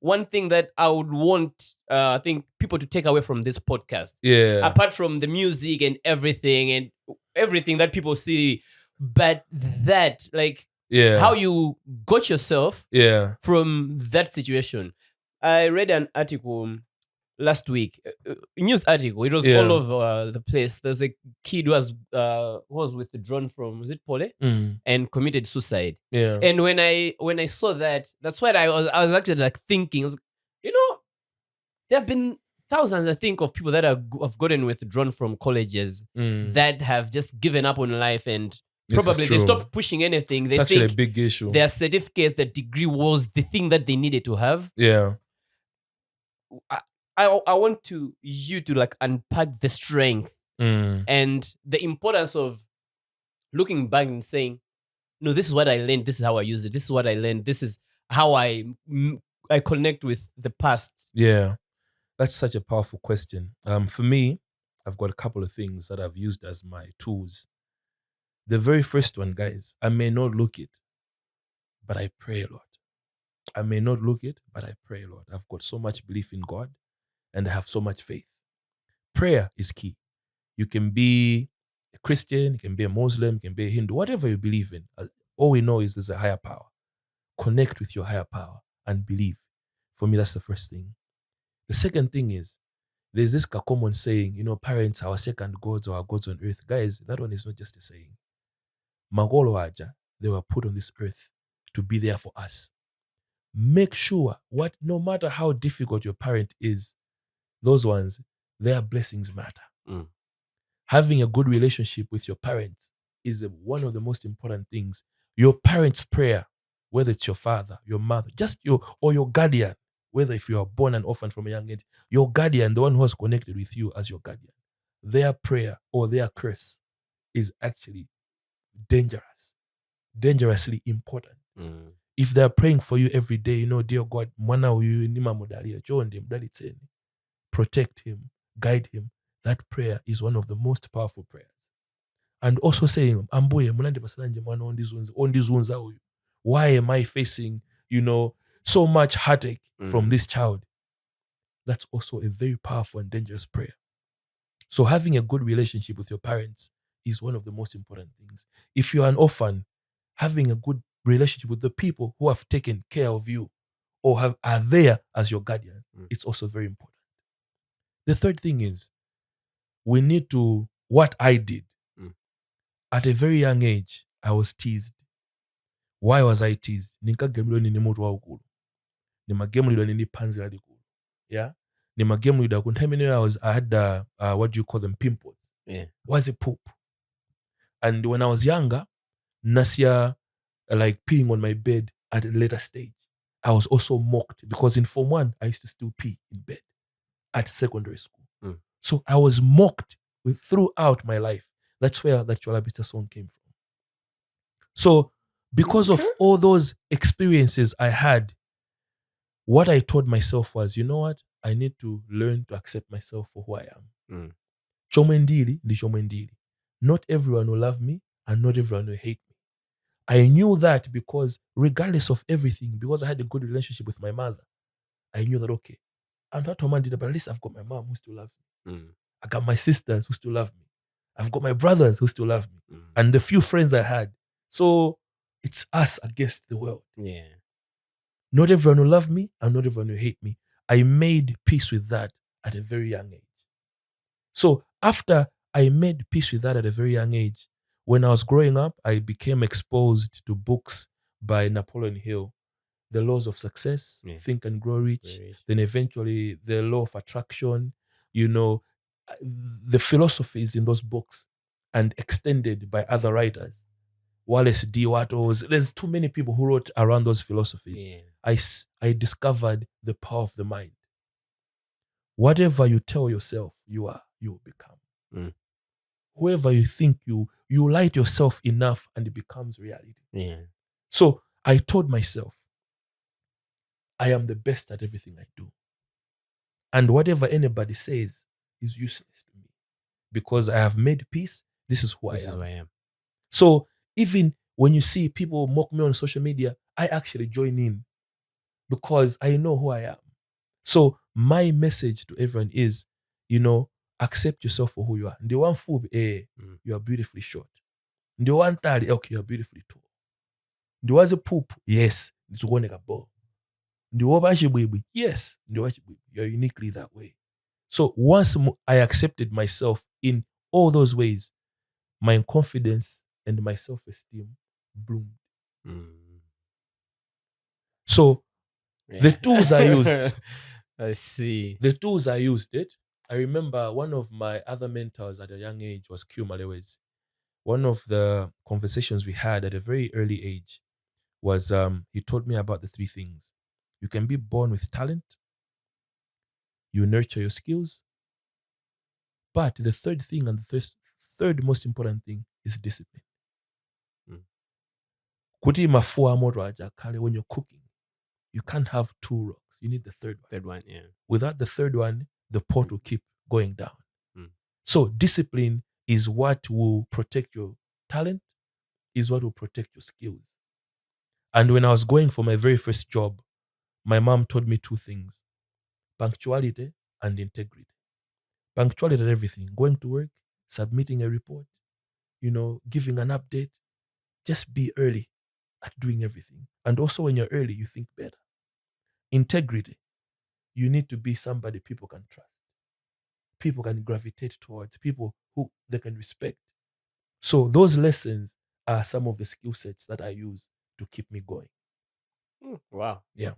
one thing that I would want, I think, people to take away from this podcast, apart from the music and everything that people see, but that, like, how you got yourself from that situation. I read an article last week, a news article. It was all over the place. There's a kid who was withdrawn from, was it Pole, and committed suicide. And when I saw that, that's what I was actually like thinking. I was, there have been thousands, I think, of people that have gotten withdrawn from colleges that have just given up on life, and probably they stopped pushing anything. They It's actually think a big issue. their certificate, the degree was the thing that they needed to have. I want you to like unpack the strength and the importance of looking back and saying, no, this is what I learned. This is how I use it. This is what I learned. This is how I connect with the past. Yeah, that's such a powerful question. For me, I've got a couple of things that I've used as my tools. The very first one, guys, I may not look it, but I pray a lot. I may not look it, but I pray a lot. I've got so much belief in God and I have so much faith. Prayer is key. You can be a Christian, you can be a Muslim, you can be a Hindu, whatever you believe in. All we know is there's a higher power. Connect with your higher power and believe. For me, that's the first thing. The second thing is, there's this common saying, parents are our second gods or our gods on earth. Guys, that one is not just a saying. Magolo aja, they were put on this earth to be there for us. Make sure no matter how difficult your parent is, those ones, their blessings matter. Having a good relationship with your parents is one of the most important things. Your parents' prayer, whether it's your father, your mother, or your guardian, whether if you are born an orphan from a young age, your guardian, the one who has connected with you as your guardian, their prayer or their curse is actually dangerously important. If they're praying for you every day, dear God, protect him, guide him. That prayer is one of the most powerful prayers. And also saying, why am I facing, so much heartache from this child? That's also a very powerful and dangerous prayer. So having a good relationship with your parents is one of the most important things. If you're an orphan, having a good relationship with the people who have taken care of you or are there as your guardian, it's also very important. The third thing is, we need to, what I did. At a very young age, I was teased. Why was I teased? Yeah. I had what do you call them, pimples. Was a poop. And when I was younger, Nasia like peeing on my bed at a later stage. I was also mocked because in Form 1, I used to still pee in bed at secondary school. So I was mocked throughout my life. That's where that Cholabita song came from. So because of all those experiences I had, what I told myself was, you know what? I need to learn to accept myself for who I am. Chomendili ndi chomendili. Not everyone will love me and not everyone will hate me. I knew that because regardless of everything, because I had a good relationship with my mother, I knew that, okay, I'm not romantic, but at least I've got my mom who still loves me. I got my sisters who still love me. I've got my brothers who still love me. And the few friends I had. So it's us against the world. Yeah. Not everyone will love me and not everyone will hate me. I made peace with that at a very young age. So after I made peace with that at a very young age, when I was growing up, I became exposed to books by Napoleon Hill, The Laws of Success, Think and Grow Rich, then eventually The Law of Attraction, the philosophies in those books and extended by other writers. Wallace D. Wattles, there's too many people who wrote around those philosophies. Yeah. I discovered the power of the mind. Whatever you tell yourself you are, you will become. Whoever you think you light yourself enough and it becomes reality. Yeah. So I told myself, I am the best at everything I do. And whatever anybody says is useless to me. Because I have made peace, this is who I am. So even when you see people mock me on social media, I actually join in. because I know who I am. So my message to everyone is, accept yourself for who you are. The one fool, you are beautifully short. The one tall, okay, you are beautifully tall. The was a poop, yes, it's one like a ball. The one yes, you are uniquely that way. So once I accepted myself in all those ways, my confidence and my self-esteem bloomed. So the tools I used, I see. the tools I used I remember one of my other mentors at a young age was Q Malewezi. One of the conversations we had at a very early age was he told me about the 3 things. You can be born with talent, you nurture your skills, but the third thing and the third most important thing is discipline. Kuti mafua moto aja kale, when you're cooking, you can't have 2 rocks. You need the third one. Third one, yeah. Without the third one, the pot will keep going down. So discipline is what will protect your talent, is what will protect your skills. And when I was going for my very first job, my mom told me 2 things: punctuality and integrity. Punctuality at everything, going to work, submitting a report, giving an update. Just be early at doing everything. And also when you're early, you think better. Integrity, you need to be somebody people can trust. People can gravitate towards, people who they can respect. So those lessons are some of the skill sets that I use to keep me going. Wow. Yeah.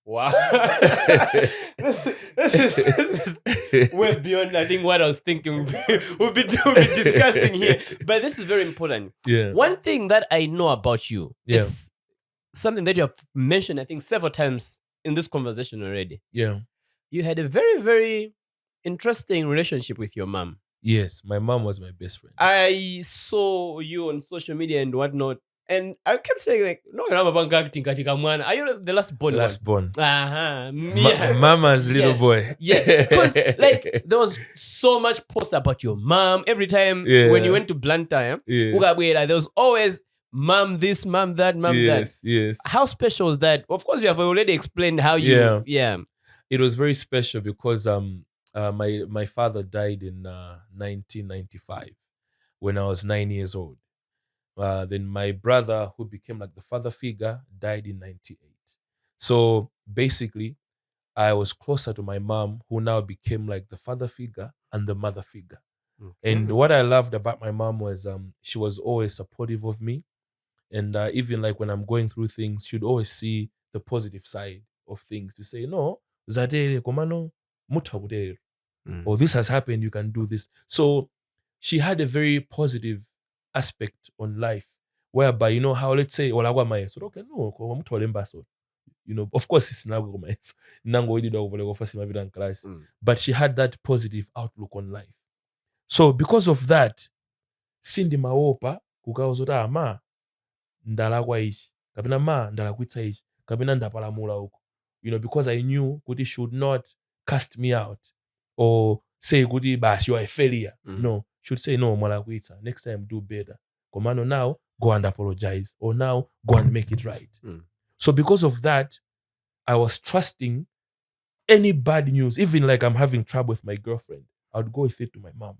Wow. this is way beyond, I think, what I was thinking we'll be discussing here. But this is very important. Yeah. One thing that I know about you, it's something that you have mentioned, I think, several times in this conversation already. Yeah. You had a very, very interesting relationship with your mom. Yes, my mom was my best friend. I saw you on social media and whatnot, and I kept saying, like, no, are you the last born? Last born. Uh-huh. Mama's little boy. Yeah. Because like there was so much posts about your mom. Every time when you went to Blantyre, there was always mom this, mom that, mom that. Yes. How special is that? Of course, you have already explained how you It was very special because my father died in 1995 when I was 9 years old. Then my brother, who became like the father figure, died in 98. So basically, I was closer to my mom, who now became like the father figure and the mother figure. And what I loved about my mom was she was always supportive of me. And even like when I'm going through things, she'd always see the positive side of things to say, no, Zadele, komano, mutabudere. Or this has happened, you can do this. So she had a very positive aspect on life, whereby, how, let's say, okay, no, of course, it's class, but she had that positive outlook on life. So because of that, sindi maopa kukawazota ama ndalakwa ichi kapena ma ndalakwitsa ichi kapena ndapalamula uko, because I knew kuti should not cast me out or say kuti bas, you are a failure. No, should say no, mwalakwitsa, next time do better, komano now go and apologize, or now go and make it right. So because of that, I was trusting any bad news, even like I'm having trouble with my girlfriend, I would go with it to my mom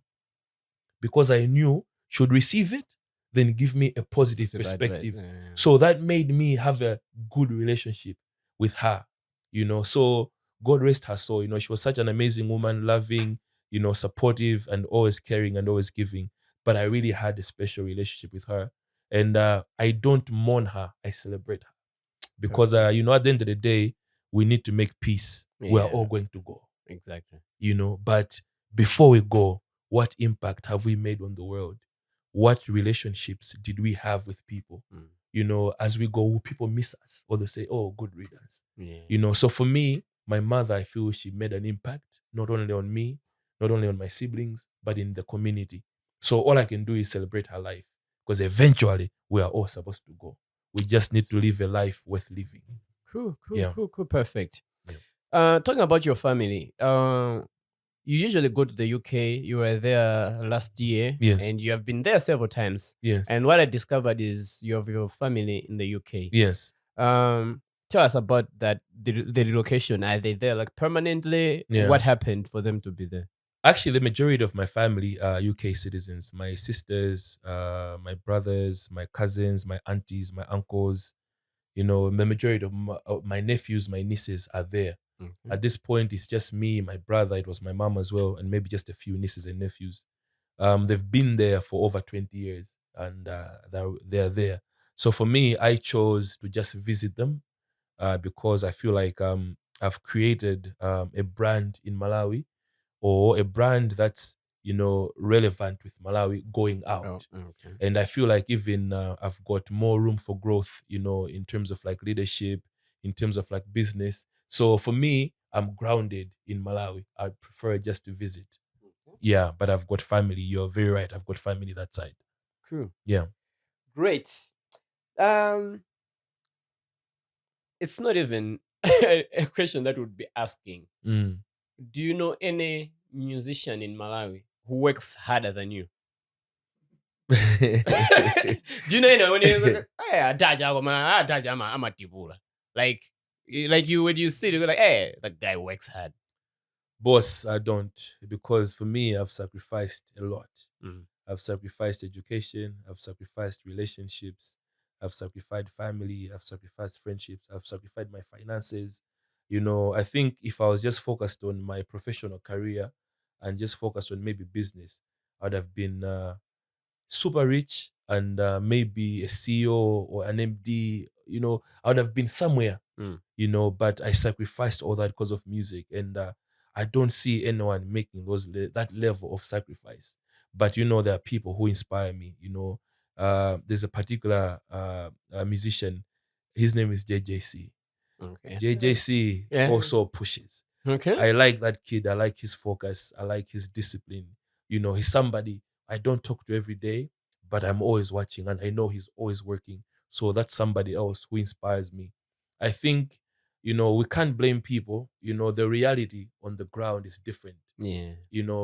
because I knew she would receive it, then give me a positive perspective. So that made me have a good relationship with her, So God rest her soul. She was such an amazing woman, loving, supportive, and always caring and always giving. But I really had a special relationship with her. And I don't mourn her, I celebrate her. Because, at the end of the day, we need to make peace. We are all going to go. Exactly. But before we go, what impact have we made on the world? What relationships did we have with people? As we go, will people miss us? Or they say, oh, good riddance. So for me, my mother, I feel she made an impact, not only on me, not only on my siblings, but in the community. So all I can do is celebrate her life, because eventually we are all supposed to go. We just need to live a life worth living. Cool, perfect. Yeah. Talking about your family, you usually go to the UK. You were there last year, and you have been there several times. Yes. And what I discovered is you have your family in the UK. Yes. tell us about that, the relocation. Are they there like permanently? Yeah. What happened for them to be there? Actually, the majority of my family are UK citizens. My sisters, my brothers, my cousins, my aunties, my uncles. The majority of my nephews, my nieces are there. Mm-hmm. At this point, it's just me, my brother. It was my mom as well, and maybe just a few nieces and nephews. They've been there for over 20 years, and they're there. So for me, I chose to just visit them because I feel like I've created a brand in Malawi, or a brand that's relevant with Malawi going out. Oh, okay. And I feel like even I've got more room for growth, in terms of like leadership, in terms of like business. So for me, I'm grounded in Malawi. I prefer just to visit. Okay. Yeah, but I've got family. You're very right. I've got family that side. Cool. Yeah. Great. It's not even a question that would be asking. Mm. Do you know any musician in Malawi who works harder than you? Do you know anyone when you're like, hey, I'm a tibula. Like you when you see it, you're like, hey, that guy works hard. Boss, I don't, because for me, I've sacrificed a lot. I've sacrificed education. I've sacrificed relationships. I've sacrificed family. I've sacrificed friendships. I've sacrificed my finances. I think if I was just focused on my professional career and just focused on maybe business, I'd have been super rich and maybe a CEO or an MD. I would have been somewhere. But I sacrificed all that because of music, and I don't see anyone making that level of sacrifice. But there are people who inspire me. There's a particular musician. His name is JJC. Okay. JJC also pushes. Okay. I like that kid. I like his focus. I like his discipline. He's somebody I don't talk to every day, but I'm always watching, and I know he's always working. So that's somebody else who inspires me. I think, we can't blame people. The reality on the ground is different. Yeah.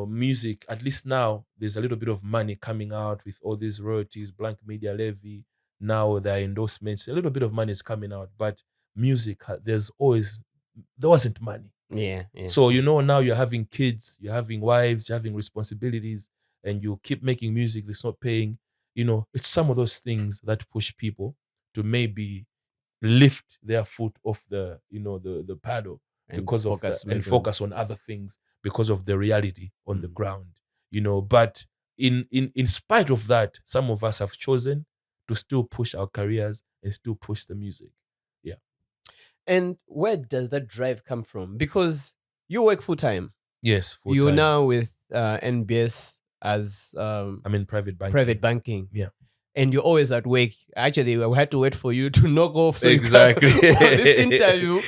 Music, at least now, there's a little bit of money coming out with all these royalties, blank media levy. Now there are endorsements. A little bit of money is coming out, but music, there wasn't money. Yeah. So, now you're having kids, you're having wives, you're having responsibilities, and you keep making music that's not paying. It's some of those things that push people to maybe lift their foot off the paddle And because of focus and focus on other things because of the reality on the ground. But in spite of that, some of us have chosen to still push our careers and still push the music. Yeah. And where does that drive come from? Because you work full time. Yes, full You're time. now with NBS as I'm in private banking. Private banking. Yeah. And you're always at work. Actually, we had to wait for you to knock off. So exactly. For this interview,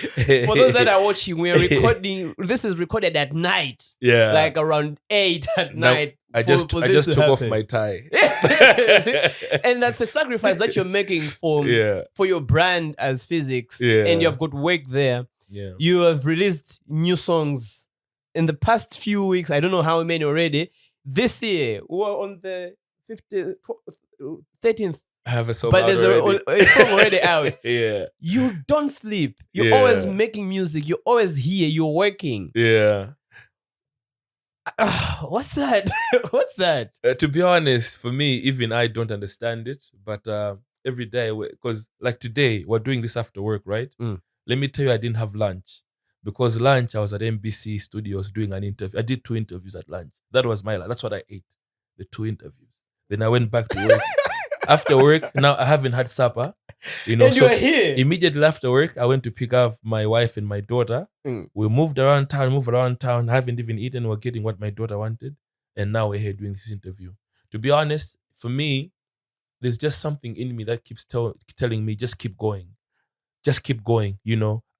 for those that are watching, we're recording. This is recorded at night. Yeah. Like around 8 at night. I just took off my tie. And that's the sacrifice that you're making for your brand as PHYZIX. Yeah. And you've got work there. Yeah. You have released new songs in the past few weeks. I don't know how many already. This year, we're on the 13th. I have a song But there's a song already out. Yeah. You don't sleep. You're always making music. You're always here. You're working. Yeah. What's that? What's that? To be honest, for me, even I don't understand it. But every day, because like today, we're doing this after work, right? Let me tell you, I didn't have lunch. Because lunch, I was at MBC Studios doing an interview. I did 2 interviews at lunch. That was my lunch. That's what I ate. The 2 interviews. Then I went back to work. After work, now I haven't had supper. And so you are here. Immediately after work, I went to pick up my wife and my daughter. We moved around town. I haven't even eaten. We're getting what my daughter wanted. And now we're here doing this interview. To be honest, for me, there's just something in me that keeps telling me, just keep going. Just keep going,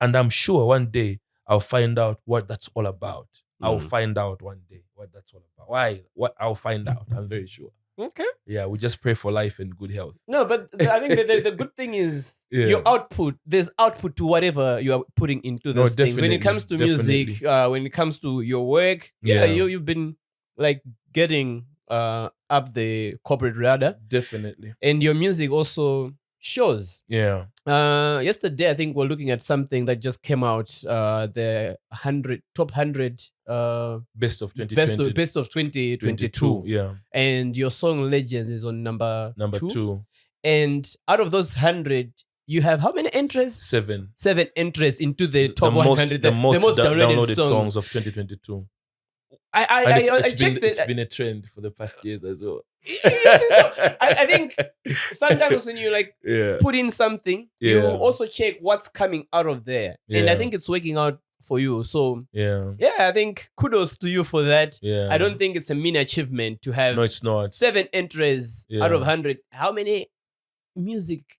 And I'm sure one day I'll find out what that's all about. I'll find out one day what that's all about. Why? What? I'll find out. I'm very sure. Okay. Yeah, we just pray for life and good health. No, but I think the good thing is your output. There's output to whatever you are putting into those things. When it comes to music, when it comes to your work, you've been like getting up the corporate ladder. Definitely. And your music also shows. Yeah. Yesterday, I think we're looking at something that just came out. The top 100 best of 2020. Best of 2022. Yeah. And your song Legends is on number two. And out of those 100, you have how many entries? 7 entries into the top 100. The most downloaded songs of 2022. It's been a trend for the past years as well. I think sometimes when you put in something, you also check what's coming out of there. And I think it's working out for you. So I think kudos to you for that. I don't think it's a mean achievement to have it's not. 7 entries out of 100. How many music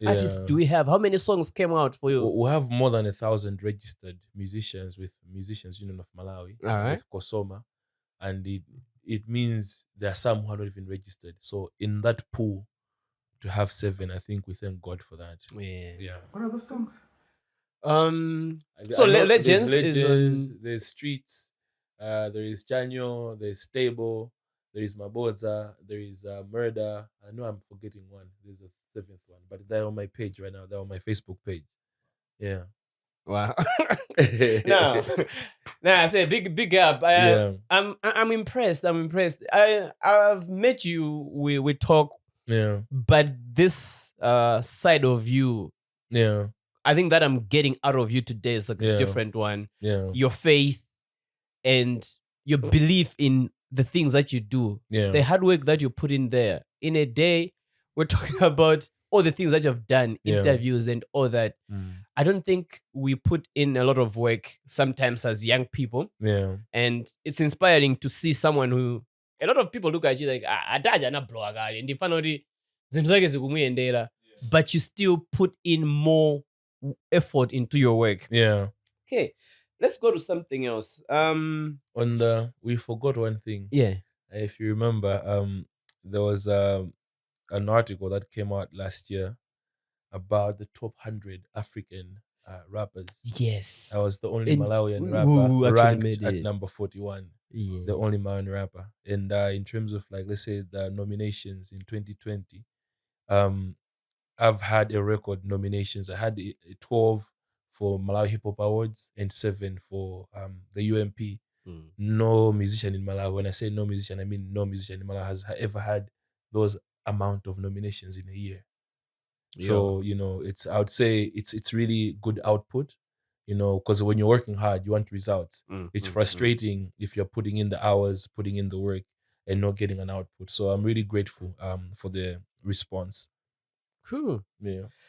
artists do we have? How many songs came out for you? We have more than 1,000 registered musicians with Musicians Union of Malawi, with Kosoma, and it means there are some who are not even registered. So in that pool, to have 7, I think we thank God for that. Yeah. What are those songs? Legends is there's Streets, there is Chanyo, there's Stable, there is Maboza, there is Murder. I know I'm forgetting one. There's a 7th one, but they're on my page right now. They're on my Facebook page. Yeah. Wow. I say big up. I'm impressed. I've met you. We talk. Yeah. But this side of you. Yeah. I think that I'm getting out of you today is a different one. Yeah. Your faith and your belief in the things that you do. Yeah. The hard work that you put in there. In a day, we're talking about all the things that you've done, interviews and all that. I don't think we put in a lot of work sometimes as young people. Yeah. And it's inspiring to see someone who, a lot of people look at you like, but you still put in more effort into your work. Yeah. Okay, let's go to something else. We forgot one thing. Yeah. If you remember, there was an article that came out last year about the top 100 African rappers. Yes. I was the only Malawian rapper ranked at number 41. Yeah. The only Malawian rapper. And in terms of let's say the nominations in 2020, I've had a record nominations. I had 12 for Malawi Hip Hop Awards and 7 for the UMP. No musician in Malawi. When I say no musician, I mean no musician in Malawi has ever had those amount of nominations in a year. So I would say it's really good output. Because when you're working hard, you want results. It's frustrating if you're putting in the hours, putting in the work, and not getting an output. So I'm really grateful for the response. Cool. Yeah.